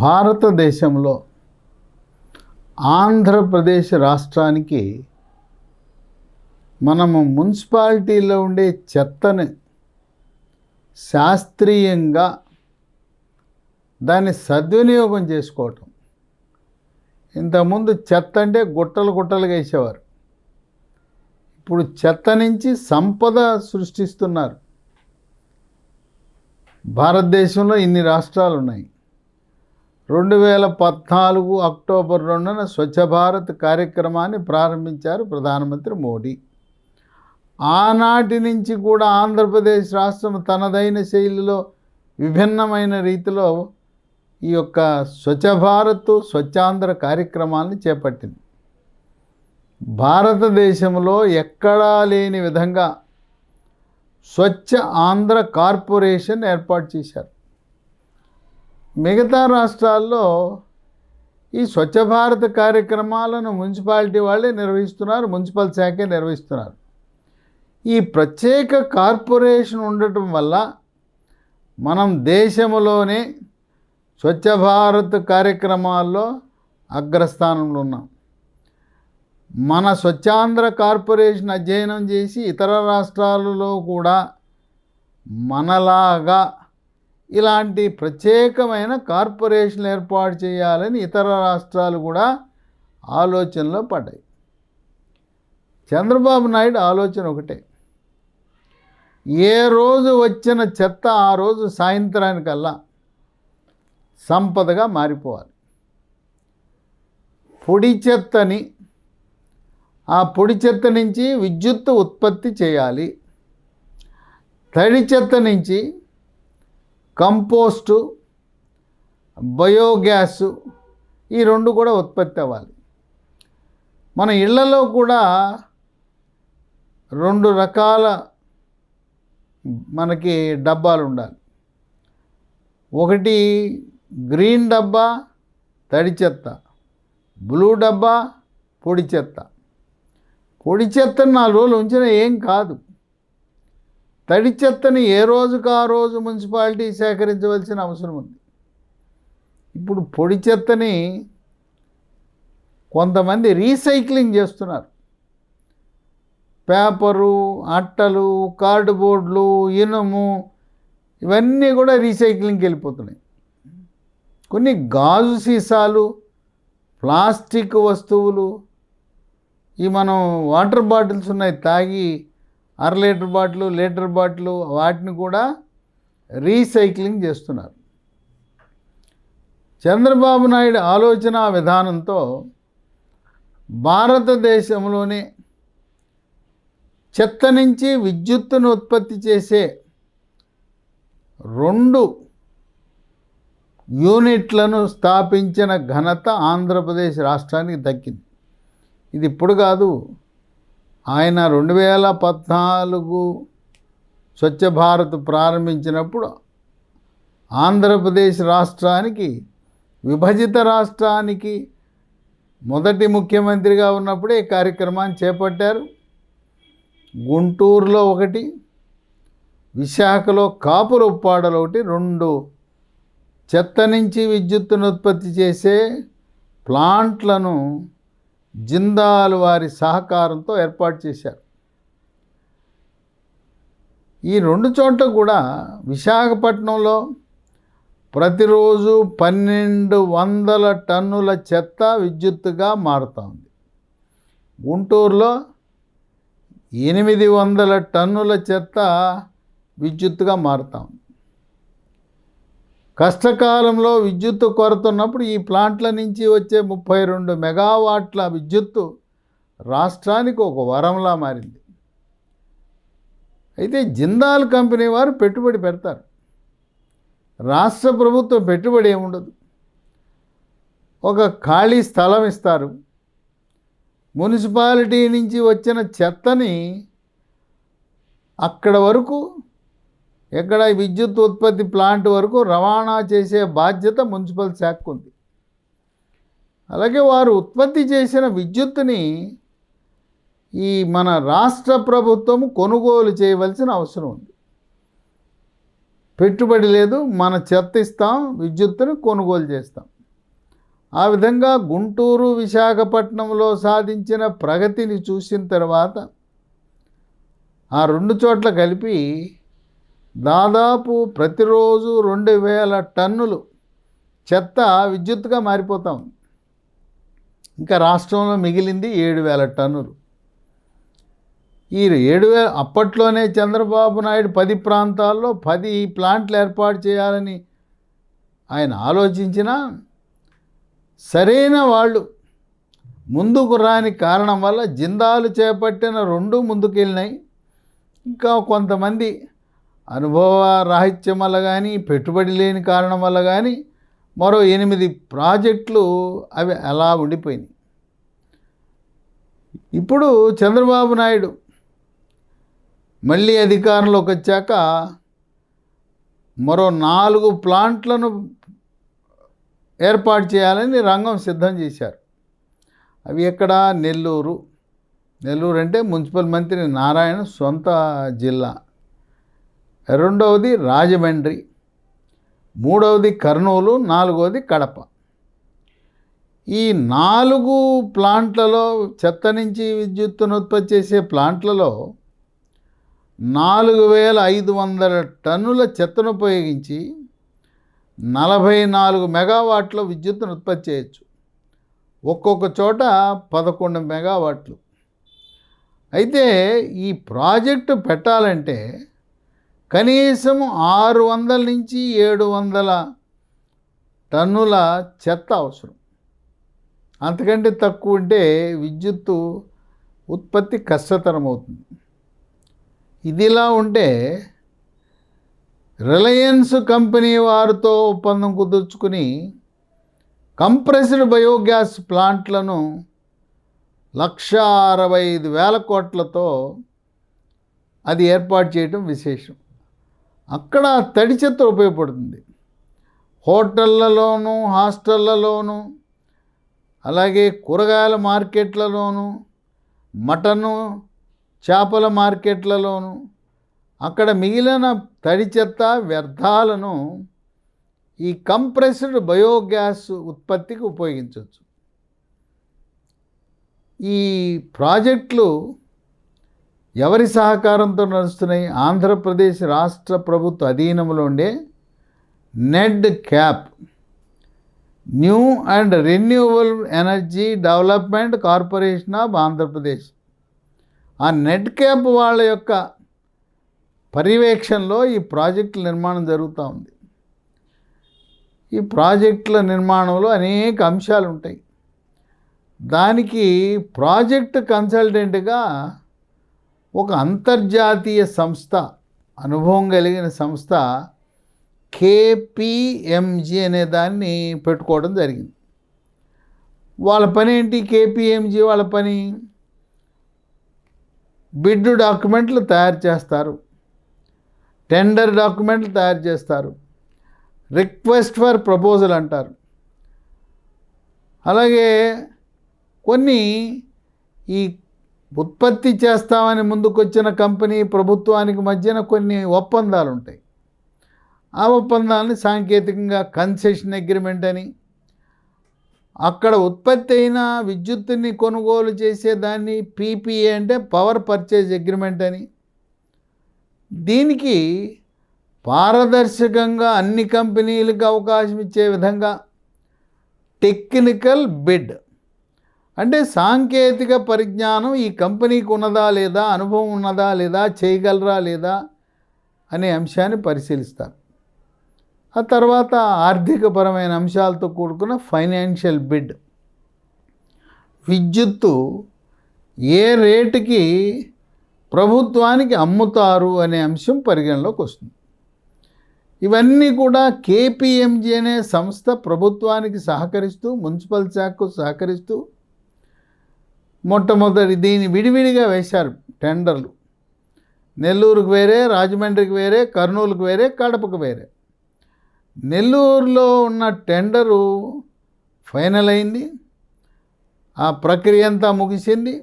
భారతదేశంలో ఆంధ్రప్రదేశ్ రాష్ట్రానికి మనము మున్సిపాలిటీలో ఉండే చెత్తని శాస్త్రీయంగా దాన్ని సద్వినియోగం చేసుకోవటం. ఇంతకుముందు చెత్త అంటే గుట్టలు గుట్టలుగా వేసేవారు. ఇప్పుడు చెత్త నుంచి సంపద సృష్టిస్తున్నారు. భారతదేశంలో ఇన్ని రాష్ట్రాలు ఉన్నాయి. 2014 అక్టోబర్ 2న స్వచ్ఛ భారత్ కార్యక్రమాన్ని ప్రారంభించారు ప్రధానమంత్రి మోడీ. ఆనాటి నుంచి కూడా ఆంధ్రప్రదేశ్ రాష్ట్రం తనదైన శైలిలో విభిన్నమైన రీతిలో ఈ యొక్క స్వచ్ఛ భారత్ స్వచ్ఛాంధ్ర కార్యక్రమాన్ని చేపట్టింది. భారతదేశంలో ఎక్కడా లేని విధంగా స్వచ్ఛ ఆంధ్ర కార్పొరేషన్ ఏర్పాటు చేశారు. మిగతా రాష్ట్రాల్లో ఈ స్వచ్ఛ భారత్ కార్యక్రమాలను మున్సిపాలిటీ వాళ్ళే నిర్వహిస్తున్నారు, మున్సిపల్ శాఖే నిర్వహిస్తున్నారు. ఈ ప్రత్యేక కార్పొరేషన్ ఉండటం వల్ల మనం దేశంలోనే స్వచ్ఛ భారత్ కార్యక్రమాల్లో అగ్రస్థానంలో ఉన్నాం. మన స్వచ్ఛాంధ్ర కార్పొరేషన్ అధ్యయనం చేసి ఇతర రాష్ట్రాలలో కూడా మనలాగా ఇలాంటి ప్రత్యేకమైన కార్పొరేషన్ ఏర్పాటు చేయాలని ఇతర రాష్ట్రాలు కూడా ఆలోచనలో పడ్డాయి. చంద్రబాబు నాయుడు ఆలోచన ఒకటే, ఏ రోజు వచ్చిన చెత్త ఆ రోజు సాయంత్రానికల్లా సంపదగా మారిపోవాలి. పొడి చెత్తని, ఆ పొడి చెత్త నుంచి విద్యుత్ ఉత్పత్తి చేయాలి. తడి చెత్త నుంచి కంపోస్టు, బయోగ్యాసు, ఈ రెండు కూడా ఉత్పత్తి అవ్వాలి. మన ఇళ్లలో కూడా 2 రకాల మనకి డబ్బాలు ఉండాలి. ఒకటి గ్రీన్ డబ్బా తడి చెత్త, బ్లూ డబ్బా పొడి చెత్త. పొడి చెత్తను 4 రోజులు ఉంచినా ఏం కాదు. తడి చెత్తని ఏ రోజుకు ఆ రోజు మున్సిపాలిటీ సేకరించవలసిన అవసరం ఉంది. ఇప్పుడు పొడి చెత్తని కొంతమంది రీసైక్లింగ్ చేస్తున్నారు. పేపరు, అట్టలు, కార్డుబోర్డులు, ఇనుము ఇవన్నీ కూడా రీసైక్లింగ్కి వెళ్ళిపోతున్నాయి. కొన్ని గాజు సీసాలు, ప్లాస్టిక్ వస్తువులు, ఈ మనం వాటర్ బాటిల్స్ ఉన్నాయి, తాగి 1/2 లీటర్ బాటిల్, లీటర్ బాటిల్, వాటిని కూడా రీసైక్లింగ్ చేస్తున్నారు. చంద్రబాబు నాయుడు ఆలోచన విధానంతో భారతదేశంలోనే చెత్త నుంచి విద్యుత్తును ఉత్పత్తి చేసే 2 యూనిట్లను స్థాపించిన ఘనత ఆంధ్రప్రదేశ్ రాష్ట్రానికి దక్కింది. ఇది ఇప్పుడు కాదు, ఆయన 2014 స్వచ్ఛ భారత్ ప్రారంభించినప్పుడు ఆంధ్రప్రదేశ్ రాష్ట్రానికి, విభజిత రాష్ట్రానికి మొదటి ముఖ్యమంత్రిగా ఉన్నప్పుడే ఈ కార్యక్రమాన్ని చేపట్టారు. గుంటూరులో ఒకటి, విశాఖలో కాపురుప్పాడలో ఒకటి 2 చెత్త నుంచి విద్యుత్తును ఉత్పత్తి చేసే ప్లాంట్లను జిందాల్ వారి సహకారంతో ఏర్పాటు చేశారు. ఈ 2 చోట్ల కూడా విశాఖపట్నంలో ప్రతిరోజు 1200 టన్నుల చెత్త విద్యుత్తుగా మారుతోంది. గుంటూరులో 800 టన్నుల చెత్త విద్యుత్తుగా మారుతోంది. కష్టకాలంలో విద్యుత్తు కొరత ఉన్నప్పుడు ఈ ప్లాంట్ల నుంచి వచ్చే 32 మెగావాట్ల విద్యుత్తు రాష్ట్రానికి ఒక వరంలా మారింది. అయితే జిందాల్ కంపెనీ వారు పెట్టుబడి పెడతారు, రాష్ట్ర ప్రభుత్వం పెట్టుబడి ఏముండదు. ఒక ఖాళీ స్థలం ఇస్తారు, మున్సిపాలిటీ నుంచి వచ్చిన చెత్తని అక్కడ వరకు, ఎక్కడ విద్యుత్ ఉత్పత్తి ప్లాంట్ వరకు రవాణా చేసే బాధ్యత మున్సిపల్ శాఖకు ఉంది. అలాగే వారు ఉత్పత్తి చేసిన విద్యుత్తుని ఈ మన రాష్ట్ర ప్రభుత్వం కొనుగోలు చేయవలసిన అవసరం ఉంది. పెట్టుబడి లేదు, మన చెత్త ఇస్తాం, విద్యుత్తును కొనుగోలు చేస్తాం. ఆ విధంగా గుంటూరు విశాఖపట్నంలో సాధించిన ప్రగతిని చూసిన తర్వాత ఆ 2 చోట్ల కలిపి దాదాపు ప్రతిరోజు 2000 టన్నులు చెత్త విద్యుత్తుగా మారిపోతాం. ఇంకా రాష్ట్రంలో మిగిలింది 7000 టన్నులు. ఈ 7000 అప్పట్లోనే చంద్రబాబు నాయుడు 10 ప్రాంతాల్లో 10 ప్లాంట్లు ఏర్పాటు చేయాలని ఆయన ఆలోచించినా సరైన వాళ్ళు ముందుకు రాని కారణం వల్ల జిందాలు చేపట్టిన 2 ముందుకెళ్ళినాయి. ఇంకా కొంతమంది అనుభవ రాహిత్యం వల్ల కానీ, పెట్టుబడి లేని కారణం వల్ల కానీ మరో 8 ప్రాజెక్టులు అవి అలా ఉండిపోయినాయి. ఇప్పుడు చంద్రబాబు నాయుడు మళ్ళీ అధికారంలోకి వచ్చాక మరో 4 ప్లాంట్లను ఏర్పాటు చేయాలని రంగం సిద్ధం చేశారు. అవి ఎక్కడ? నెల్లూరు అంటే మున్సిపల్ మంత్రి నారాయణ సొంత జిల్లా. రెండవది రాజమండ్రి, మూడవది కర్నూలు, నాలుగవది కడప. ఈ 4 ప్లాంట్లలో, చెత్త నుంచి విద్యుత్తును ఉత్పత్తి చేసే ప్లాంట్లలో 4500 టన్నుల చెత్తను ఉపయోగించి 44 మెగావాట్ల విద్యుత్తును ఉత్పత్తి చేయొచ్చు. ఒక్కొక్క చోట 11 మెగావాట్లు. అయితే ఈ ప్రాజెక్టు పెట్టాలంటే కనీసం 600 నుంచి 700 టన్నుల చెత్త అవసరం. అంతకంటే తక్కువ ఉంటే విద్యుత్తు ఉత్పత్తి కష్టతరం అవుతుంది. ఇదిలా ఉంటే రిలయన్స్ కంపెనీ వారితో ఒప్పందం కుదుర్చుకుని కంప్రెస్డ్ బయోగ్యాస్ ప్లాంట్లను 1,65,000 కోట్లతో అది ఏర్పాటు చేయడం విశేషం. అక్కడ తడి చెత్త ఉపయోగపడుతుంది. హోటళ్లలోనూ, హాస్టళ్లలోనూ, అలాగే కూరగాయల మార్కెట్లలోనూ, మటను, చేపల మార్కెట్లలోనూ అక్కడ మిగిలిన తడి చెత్త వ్యర్థాలను ఈ కంప్రెస్డ్ బయోగ్యాస్ ఉత్పత్తికి ఉపయోగించవచ్చు. ఈ ప్రాజెక్టులు ఎవరి సహకారంతో నడుస్తున్నాయి? ఆంధ్రప్రదేశ్ రాష్ట్ర ప్రభుత్వ అధీనంలో ఉండే నెడ్ cap, new and renewable energy development corporation of Andhra Pradesh. ఆ నెడ్ క్యాప్ వాళ్ళ యొక్క పర్యవేక్షణలో ఈ ప్రాజెక్టుల నిర్మాణం జరుగుతూ ఉంది. ఈ ప్రాజెక్టుల నిర్మాణంలో అనేక అంశాలు ఉంటాయి. దానికి ప్రాజెక్ట్ కన్సల్టెంట్గా ఒక అంతర్జాతీయ సంస్థ, అనుభవం కలిగిన సంస్థ KPMG అనే దాన్ని పెట్టుకోవడం జరిగింది. వాళ్ళ పని ఏంటి? KPMG వాళ్ళ పని బిడ్ డాక్యుమెంట్లు తయారు చేస్తారు, టెండర్ డాక్యుమెంట్లు తయారు చేస్తారు, రిక్వెస్ట్ ఫర్ ప్రపోజల్ అంటారు. అలాగే కొన్ని ఈ ఉత్పత్తి చేస్తామని ముందుకొచ్చిన కంపెనీ, ప్రభుత్వానికి మధ్యన కొన్ని ఒప్పందాలు ఉంటాయి. ఆ ఒప్పందాలని సాంకేతికంగా కన్సెషన్ అగ్రిమెంట్ అని, అక్కడ ఉత్పత్తి అయిన విద్యుత్తుని కొనుగోలు చేసేదాన్ని PPA అంటే పవర్ పర్చేజ్ అగ్రిమెంట్ అని. దీనికి పారదర్శకంగా అన్ని కంపెనీలకు అవకాశం ఇచ్చే విధంగా టెక్నికల్ బిడ్ అంటే సాంకేతిక పరిజ్ఞానం ఈ కంపెనీకి ఉన్నదా లేదా, అనుభవం ఉన్నదా లేదా, చేయగలరా లేదా అనే అంశాన్ని పరిశీలిస్తారు. ఆ తర్వాత ఆర్థికపరమైన అంశాలతో కూడుకున్న ఫైనాన్షియల్ బిడ్, విద్యుత్తు ఏ రేటుకి ప్రభుత్వానికి అమ్ముతారు అనే అంశం పరిగణలోకి వస్తుంది. ఇవన్నీ కూడా KPMG అనే సంస్థ ప్రభుత్వానికి సహకరిస్తూ, మున్సిపల్ శాఖకు సహకరిస్తూ మొట్టమొదటి దీన్ని విడివిడిగా వేశారు టెండర్లు. నెల్లూరుకు వేరే, రాజమండ్రికి వేరే, కర్నూలుకు వేరే, కడపకు వేరే. నెల్లూరులో ఉన్న టెండరు ఫైనల్ అయింది, ఆ ప్రక్రియ అంతా ముగిసింది.